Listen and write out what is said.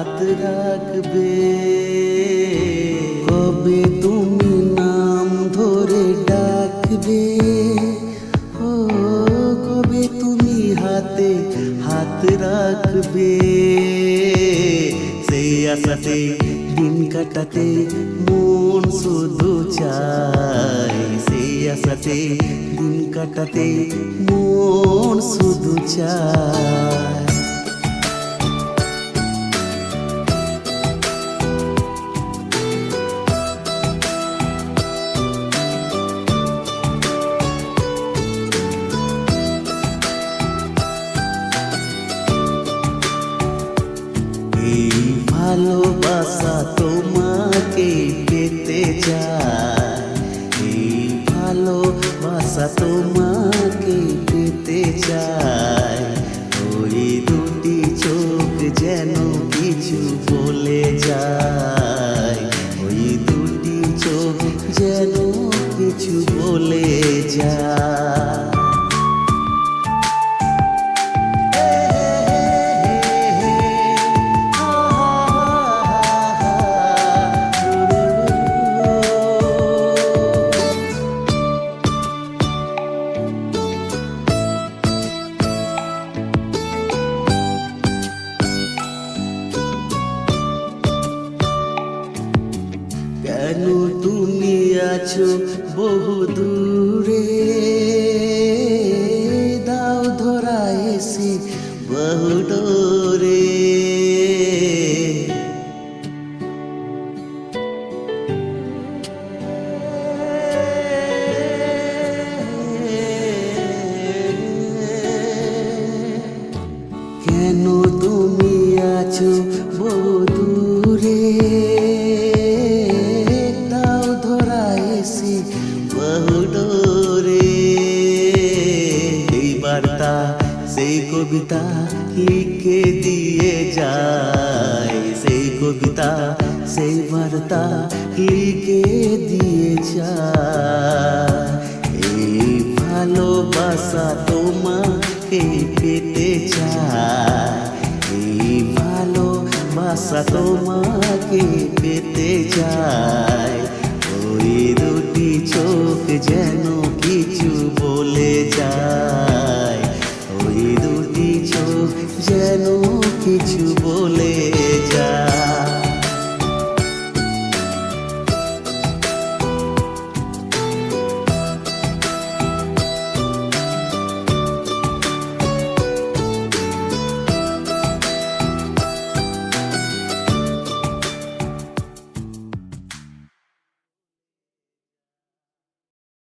হাত রাখবে। কবে তুমি নাম ধরে ডাকবে, ও কবে তুমি হাতে হাত রাখবে। সেই আশাতে দিন কাটাতে মন শুধু চায়, সেই আশাতে দিন কাটাতে মন শুধু চায়। এই ভালোবাসা তোমাকে পেতে চায়, এই ভালোবাসা তোমাকে পেতে চায়। ওই দুটি চোখ যেন কিছু বলে যায়, ওই দুটি চোখ যেন কিছু বলে যায়। কেন তুমি আছো বহু দূরে, দাও ধরা এসে বহু ডোরে। কেন তুমি আছো বহু দূরে, বহু ডোরে। এই বার্তা সেই কবিতা লিখে দিয়ে যায়, সেই কবিতা সেই বার্তা লিখে দিয়ে যায়। এই ভালোবাসা তোমাকে পেতে চায়, এই ভালোবাসা তোমাকে পেতে চায়। ওই দুটি চোখ যেন কিছু বলে যায়, ওই দুটি চোখ যেন কিছু বলে যায়।